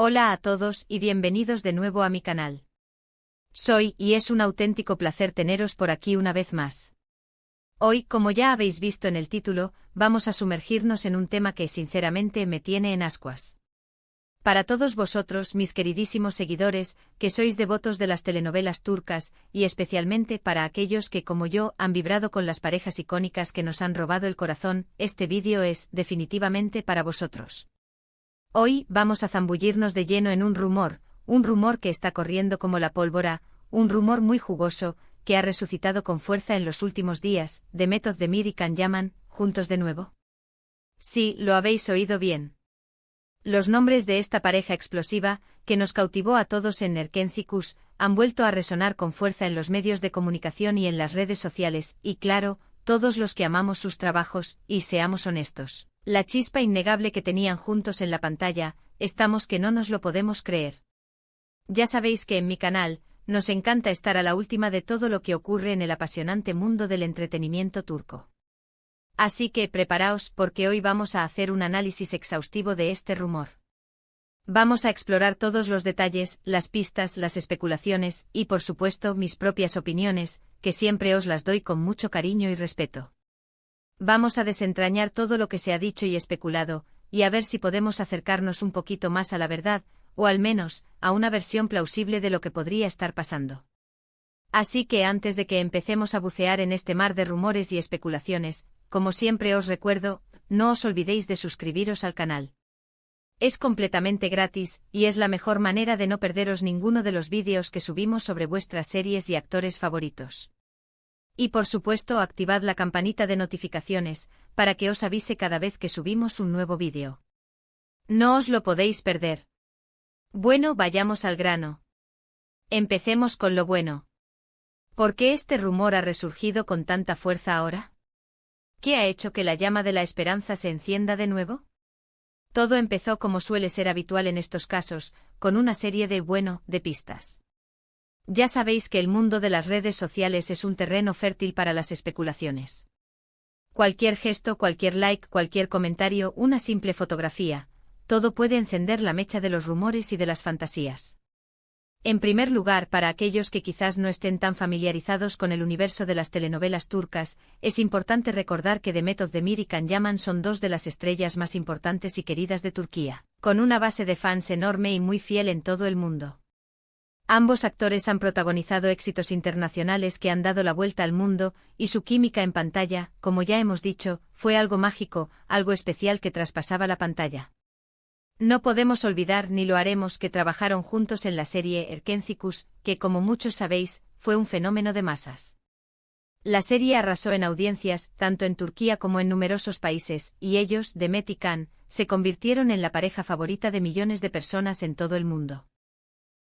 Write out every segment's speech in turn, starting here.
Hola a todos y bienvenidos de nuevo a mi canal. Soy y es un auténtico placer teneros por aquí una vez más. Hoy, como ya habéis visto en el título, vamos a sumergirnos en un tema que sinceramente me tiene en ascuas. Para todos vosotros, mis queridísimos seguidores, que sois devotos de las telenovelas turcas, y especialmente para aquellos que como yo han vibrado con las parejas icónicas que nos han robado el corazón, este vídeo es definitivamente para vosotros. Hoy vamos a zambullirnos de lleno en un rumor que está corriendo como la pólvora, un rumor muy jugoso, que ha resucitado con fuerza en los últimos días, de Mehmet Demir y Can Yaman, juntos de nuevo. Sí, lo habéis oído bien. Los nombres de esta pareja explosiva, que nos cautivó a todos en Erkenci, han vuelto a resonar con fuerza en los medios de comunicación y en las redes sociales, y claro, todos los que amamos sus trabajos, y seamos honestos. La chispa innegable que tenían juntos en la pantalla, estamos que no nos lo podemos creer. Ya sabéis que en mi canal, nos encanta estar a la última de todo lo que ocurre en el apasionante mundo del entretenimiento turco. Así que preparaos porque hoy vamos a hacer un análisis exhaustivo de este rumor. Vamos a explorar todos los detalles, las pistas, las especulaciones y por supuesto mis propias opiniones, que siempre os las doy con mucho cariño y respeto. Vamos a desentrañar todo lo que se ha dicho y especulado, y a ver si podemos acercarnos un poquito más a la verdad, o al menos, a una versión plausible de lo que podría estar pasando. Así que antes de que empecemos a bucear en este mar de rumores y especulaciones, como siempre os recuerdo, no os olvidéis de suscribiros al canal. Es completamente gratis, y es la mejor manera de no perderos ninguno de los vídeos que subimos sobre vuestras series y actores favoritos. Y por supuesto activad la campanita de notificaciones, para que os avise cada vez que subimos un nuevo vídeo. No os lo podéis perder. Bueno, vayamos al grano. Empecemos con lo bueno. ¿Por qué este rumor ha resurgido con tanta fuerza ahora? ¿Qué ha hecho que la llama de la esperanza se encienda de nuevo? Todo empezó como suele ser habitual en estos casos, con una serie de pistas. Ya sabéis que el mundo de las redes sociales es un terreno fértil para las especulaciones. Cualquier gesto, cualquier like, cualquier comentario, una simple fotografía, todo puede encender la mecha de los rumores y de las fantasías. En primer lugar, para aquellos que quizás no estén tan familiarizados con el universo de las telenovelas turcas, es importante recordar que Mehmet Özdemir y Can Yaman son dos de las estrellas más importantes y queridas de Turquía, con una base de fans enorme y muy fiel en todo el mundo. Ambos actores han protagonizado éxitos internacionales que han dado la vuelta al mundo, y su química en pantalla, como ya hemos dicho, fue algo mágico, algo especial que traspasaba la pantalla. No podemos olvidar ni lo haremos que trabajaron juntos en la serie Erkenci, que como muchos sabéis, fue un fenómeno de masas. La serie arrasó en audiencias, tanto en Turquía como en numerosos países, y ellos, Demet y Can, se convirtieron en la pareja favorita de millones de personas en todo el mundo.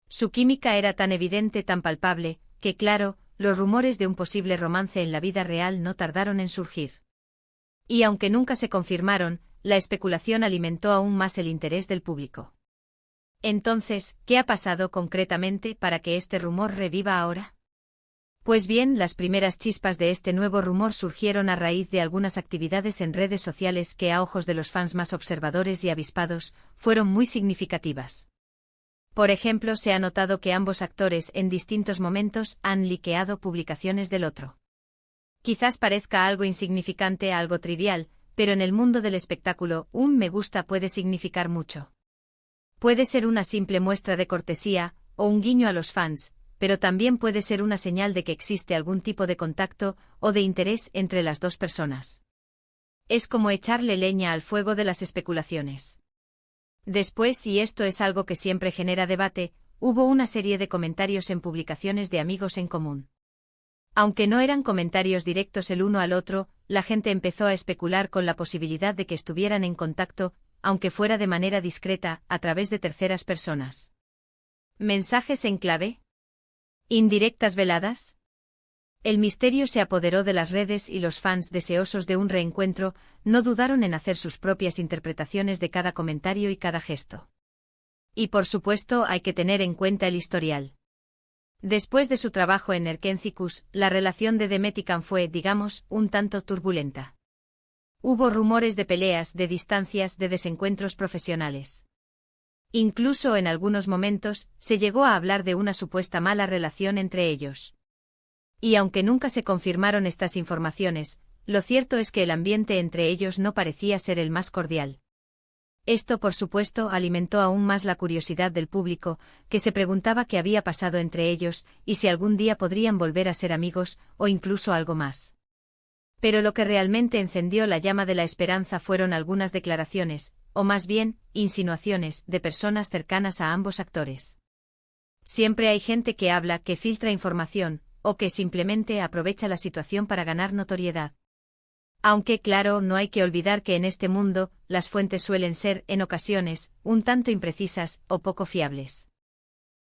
Su química era tan evidente, tan palpable, que claro, los rumores de un posible romance en la vida real no tardaron en surgir. Y aunque nunca se confirmaron, la especulación alimentó aún más el interés del público. Entonces, ¿qué ha pasado concretamente para que este rumor reviva ahora? Pues bien, las primeras chispas de este nuevo rumor surgieron a raíz de algunas actividades en redes sociales que a ojos de los fans más observadores y avispados, fueron muy significativas. Por ejemplo, se ha notado que ambos actores en distintos momentos han liqueado publicaciones del otro. Quizás parezca algo insignificante, algo trivial, pero en el mundo del espectáculo, un me gusta puede significar mucho. Puede ser una simple muestra de cortesía, o un guiño a los fans, pero también puede ser una señal de que existe algún tipo de contacto, o de interés entre las dos personas. Es como echarle leña al fuego de las especulaciones. Después, y esto es algo que siempre genera debate, hubo una serie de comentarios en publicaciones de amigos en común. Aunque no eran comentarios directos el uno al otro, la gente empezó a especular con la posibilidad de que estuvieran en contacto, aunque fuera de manera discreta, a través de terceras personas. ¿Mensajes en clave? ¿Indirectas veladas? El misterio se apoderó de las redes y los fans deseosos de un reencuentro no dudaron en hacer sus propias interpretaciones de cada comentario y cada gesto. Y por supuesto hay que tener en cuenta el historial. Después de su trabajo en Erkenci, la relación de Demet y Can fue, digamos, un tanto turbulenta. Hubo rumores de peleas, de distancias, de desencuentros profesionales. Incluso en algunos momentos, se llegó a hablar de una supuesta mala relación entre ellos. Y aunque nunca se confirmaron estas informaciones, lo cierto es que el ambiente entre ellos no parecía ser el más cordial. Esto, por supuesto, alimentó aún más la curiosidad del público, que se preguntaba qué había pasado entre ellos, y si algún día podrían volver a ser amigos, o incluso algo más. Pero lo que realmente encendió la llama de la esperanza fueron algunas declaraciones, o más bien, insinuaciones, de personas cercanas a ambos actores. Siempre hay gente que habla, que filtra información, o que simplemente aprovecha la situación para ganar notoriedad. Aunque, claro, no hay que olvidar que en este mundo, las fuentes suelen ser, en ocasiones, un tanto imprecisas, o poco fiables.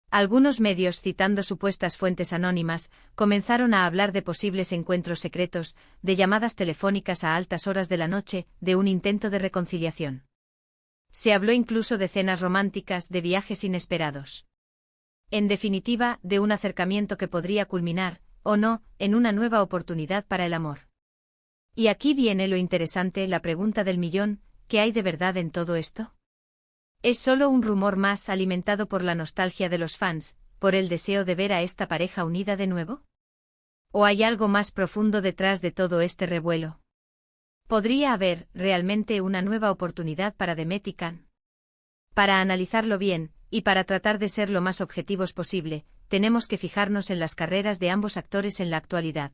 Algunos medios, citando supuestas fuentes anónimas, comenzaron a hablar de posibles encuentros secretos, de llamadas telefónicas a altas horas de la noche, de un intento de reconciliación. Se habló incluso de cenas románticas, de viajes inesperados. En definitiva, de un acercamiento que podría culminar, o no, en una nueva oportunidad para el amor. Y aquí viene lo interesante, la pregunta del millón: ¿qué hay de verdad en todo esto? ¿Es solo un rumor más alimentado por la nostalgia de los fans, por el deseo de ver a esta pareja unida de nuevo? ¿O hay algo más profundo detrás de todo este revuelo? ¿Podría haber, realmente, una nueva oportunidad para Demet y Can? Para analizarlo bien, y para tratar de ser lo más objetivos posible, tenemos que fijarnos en las carreras de ambos actores en la actualidad.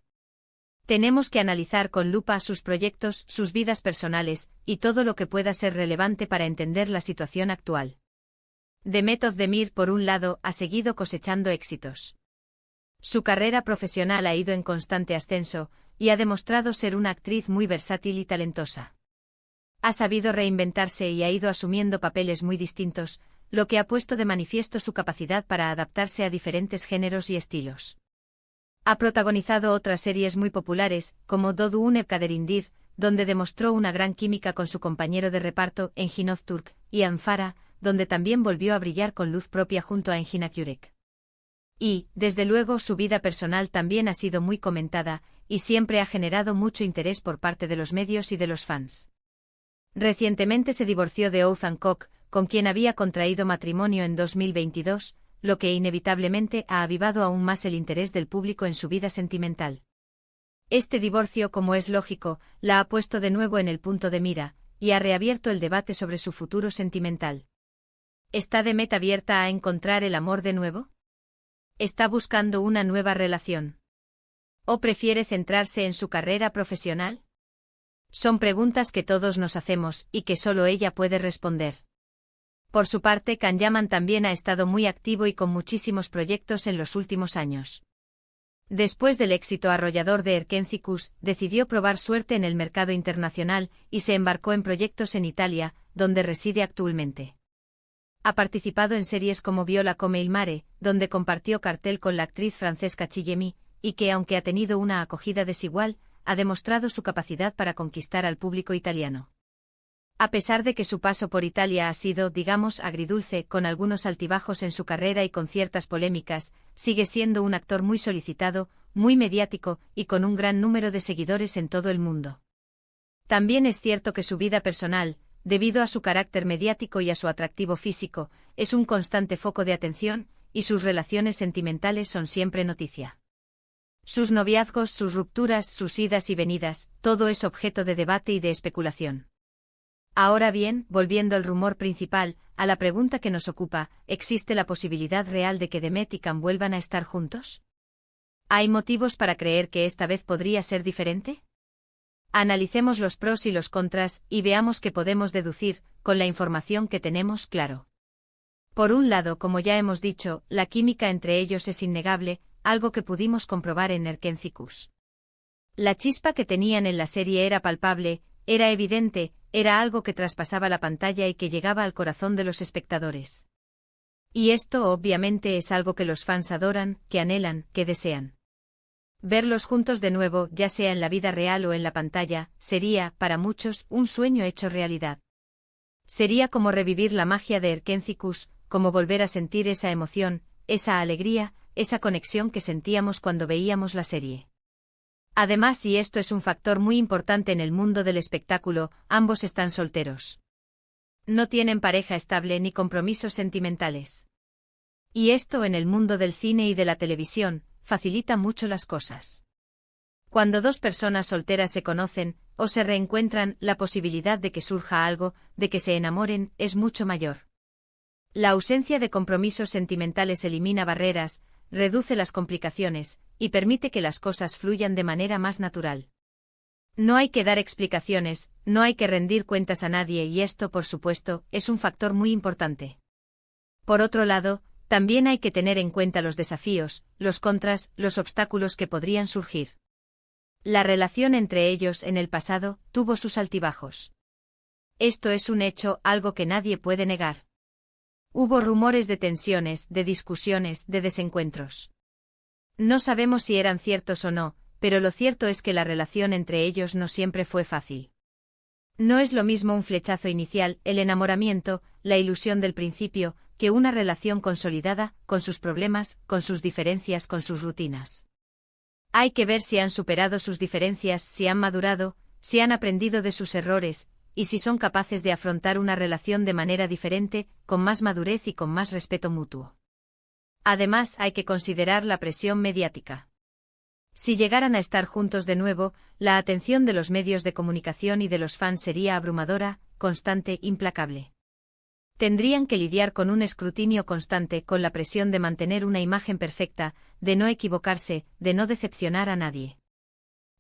Tenemos que analizar con lupa sus proyectos, sus vidas personales, y todo lo que pueda ser relevante para entender la situación actual. Demet Özdemir, por un lado, ha seguido cosechando éxitos. Su carrera profesional ha ido en constante ascenso, y ha demostrado ser una actriz muy versátil y talentosa. Ha sabido reinventarse y ha ido asumiendo papeles muy distintos, lo que ha puesto de manifiesto su capacidad para adaptarse a diferentes géneros y estilos. Ha protagonizado otras series muy populares, como Doğduğun Ev Kaderindir, donde demostró una gran química con su compañero de reparto, Engin Öztürk, y Anfara, donde también volvió a brillar con luz propia junto a Engin Akyurek. Y, desde luego, su vida personal también ha sido muy comentada, y siempre ha generado mucho interés por parte de los medios y de los fans. Recientemente se divorció de Oğuzhan Koç, con quien había contraído matrimonio en 2022, lo que inevitablemente ha avivado aún más el interés del público en su vida sentimental. Este divorcio, como es lógico, la ha puesto de nuevo en el punto de mira, y ha reabierto el debate sobre su futuro sentimental. ¿Está Demet abierta a encontrar el amor de nuevo? ¿Está buscando una nueva relación? ¿O prefiere centrarse en su carrera profesional? Son preguntas que todos nos hacemos, y que solo ella puede responder. Por su parte, Can Yaman también ha estado muy activo y con muchísimos proyectos en los últimos años. Después del éxito arrollador de Erkencikus, decidió probar suerte en el mercado internacional, y se embarcó en proyectos en Italia, donde reside actualmente. Ha participado en series como Viola come il mare, donde compartió cartel con la actriz Francesca Chillemi, y que, aunque ha tenido una acogida desigual, ha demostrado su capacidad para conquistar al público italiano. A pesar de que su paso por Italia ha sido, digamos, agridulce, con algunos altibajos en su carrera y con ciertas polémicas, sigue siendo un actor muy solicitado, muy mediático, y con un gran número de seguidores en todo el mundo. También es cierto que su vida personal, debido a su carácter mediático y a su atractivo físico, es un constante foco de atención, y sus relaciones sentimentales son siempre noticia. Sus noviazgos, sus rupturas, sus idas y venidas, todo es objeto de debate y de especulación. Ahora bien, volviendo al rumor principal, a la pregunta que nos ocupa, ¿existe la posibilidad real de que Demet y Can vuelvan a estar juntos? ¿Hay motivos para creer que esta vez podría ser diferente? Analicemos los pros y los contras, y veamos qué podemos deducir, con la información que tenemos, claro. Por un lado, como ya hemos dicho, la química entre ellos es innegable, algo que pudimos comprobar en Erkencikus. La chispa que tenían en la serie era palpable, era evidente, era algo que traspasaba la pantalla y que llegaba al corazón de los espectadores. Y esto obviamente es algo que los fans adoran, que anhelan, que desean. Verlos juntos de nuevo, ya sea en la vida real o en la pantalla, sería, para muchos, un sueño hecho realidad. Sería como revivir la magia de Erkencikus, como volver a sentir esa emoción, esa alegría, esa conexión que sentíamos cuando veíamos la serie. Además, y esto es un factor muy importante en el mundo del espectáculo, ambos están solteros. No tienen pareja estable ni compromisos sentimentales. Y esto en el mundo del cine y de la televisión facilita mucho las cosas. Cuando dos personas solteras se conocen o se reencuentran, la posibilidad de que surja algo, de que se enamoren, es mucho mayor. La ausencia de compromisos sentimentales elimina barreras, reduce las complicaciones y permite que las cosas fluyan de manera más natural. No hay que dar explicaciones, no hay que rendir cuentas a nadie y esto, por supuesto, es un factor muy importante. Por otro lado, también hay que tener en cuenta los desafíos, los contras, los obstáculos que podrían surgir. La relación entre ellos en el pasado tuvo sus altibajos. Esto es un hecho, algo que nadie puede negar. Hubo rumores de tensiones, de discusiones, de desencuentros. No sabemos si eran ciertos o no, pero lo cierto es que la relación entre ellos no siempre fue fácil. No es lo mismo un flechazo inicial, el enamoramiento, la ilusión del principio, que una relación consolidada, con sus problemas, con sus diferencias, con sus rutinas. Hay que ver si han superado sus diferencias, si han madurado, si han aprendido de sus errores, y si son capaces de afrontar una relación de manera diferente, con más madurez y con más respeto mutuo. Además, hay que considerar la presión mediática. Si llegaran a estar juntos de nuevo, la atención de los medios de comunicación y de los fans sería abrumadora, constante, implacable. Tendrían que lidiar con un escrutinio constante, con la presión de mantener una imagen perfecta, de no equivocarse, de no decepcionar a nadie.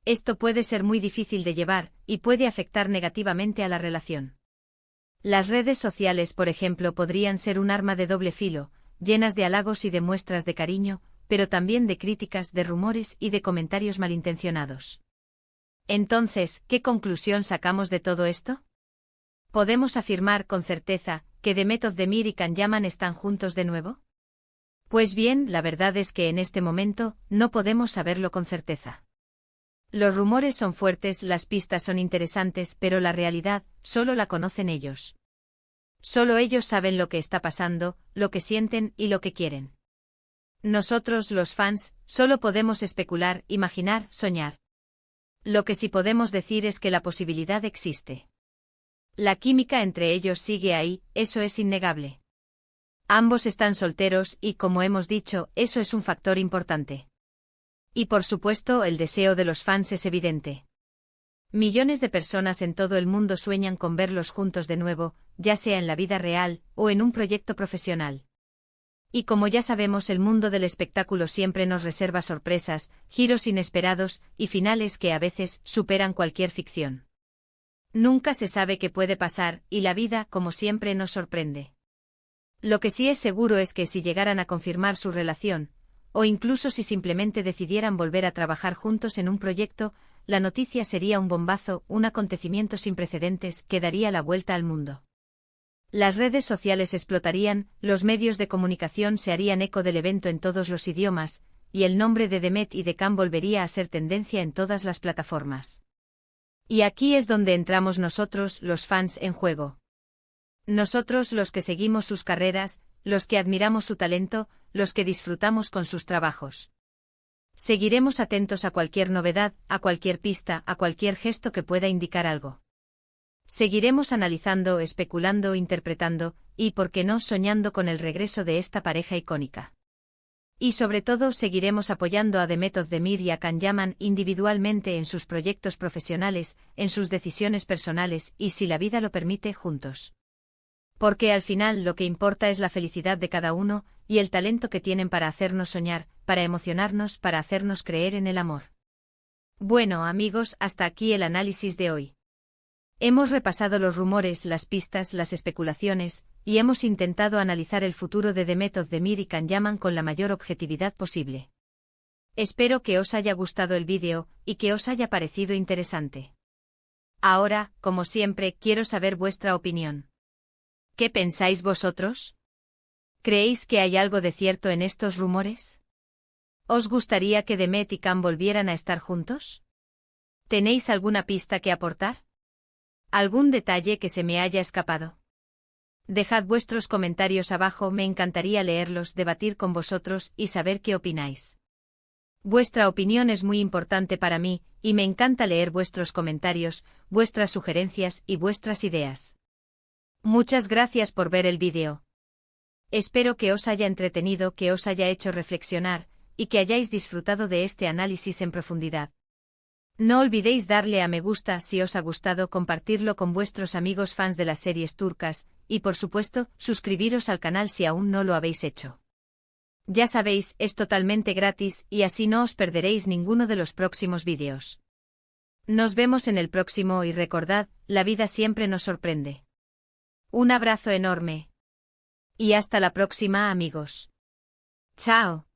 Esto puede ser muy difícil de llevar, y puede afectar negativamente a la relación. Las redes sociales, por ejemplo, podrían ser un arma de doble filo, llenas de halagos y de muestras de cariño, pero también de críticas, de rumores y de comentarios malintencionados. Entonces, ¿qué conclusión sacamos de todo esto? ¿Podemos afirmar con certeza que Demet Özdemir y Can Yaman están juntos de nuevo? Pues bien, la verdad es que en este momento no podemos saberlo con certeza. Los rumores son fuertes, las pistas son interesantes, pero la realidad solo la conocen ellos. Solo ellos saben lo que está pasando, lo que sienten y lo que quieren. Nosotros, los fans, solo podemos especular, imaginar, soñar. Lo que sí podemos decir es que la posibilidad existe. La química entre ellos sigue ahí, eso es innegable. Ambos están solteros y, como hemos dicho, eso es un factor importante. Y por supuesto, el deseo de los fans es evidente. Millones de personas en todo el mundo sueñan con verlos juntos de nuevo, ya sea en la vida real o en un proyecto profesional. Y como ya sabemos, el mundo del espectáculo siempre nos reserva sorpresas, giros inesperados y finales que a veces superan cualquier ficción. Nunca se sabe qué puede pasar, y la vida, como siempre, nos sorprende. Lo que sí es seguro es que si llegaran a confirmar su relación, o incluso si simplemente decidieran volver a trabajar juntos en un proyecto, la noticia sería un bombazo, un acontecimiento sin precedentes que daría la vuelta al mundo. Las redes sociales explotarían, los medios de comunicación se harían eco del evento en todos los idiomas, y el nombre de Demet y de Can volvería a ser tendencia en todas las plataformas. Y aquí es donde entramos nosotros, los fans, en juego. Nosotros, los que seguimos sus carreras, los que admiramos su talento, los que disfrutamos con sus trabajos. Seguiremos atentos a cualquier novedad, a cualquier pista, a cualquier gesto que pueda indicar algo. Seguiremos analizando, especulando, interpretando, y, por qué no, soñando con el regreso de esta pareja icónica. Y sobre todo seguiremos apoyando a Demet Özdemir y a Can Yaman individualmente en sus proyectos profesionales, en sus decisiones personales y, si la vida lo permite, juntos. Porque al final lo que importa es la felicidad de cada uno, y el talento que tienen para hacernos soñar, para emocionarnos, para hacernos creer en el amor. Bueno, amigos, hasta aquí el análisis de hoy. Hemos repasado los rumores, las pistas, las especulaciones, y hemos intentado analizar el futuro de Demet Özdemir y Can Yaman con la mayor objetividad posible. Espero que os haya gustado el vídeo, y que os haya parecido interesante. Ahora, como siempre, quiero saber vuestra opinión. ¿Qué pensáis vosotros? ¿Creéis que hay algo de cierto en estos rumores? ¿Os gustaría que Demet y Can volvieran a estar juntos? ¿Tenéis alguna pista que aportar? ¿Algún detalle que se me haya escapado? Dejad vuestros comentarios abajo, me encantaría leerlos, debatir con vosotros y saber qué opináis. Vuestra opinión es muy importante para mí, y me encanta leer vuestros comentarios, vuestras sugerencias y vuestras ideas. Muchas gracias por ver el vídeo. Espero que os haya entretenido, que os haya hecho reflexionar, y que hayáis disfrutado de este análisis en profundidad. No olvidéis darle a me gusta si os ha gustado, compartirlo con vuestros amigos fans de las series turcas, y por supuesto, suscribiros al canal si aún no lo habéis hecho. Ya sabéis, es totalmente gratis y así no os perderéis ninguno de los próximos vídeos. Nos vemos en el próximo y recordad, la vida siempre nos sorprende. Un abrazo enorme. Y hasta la próxima, amigos. Chao.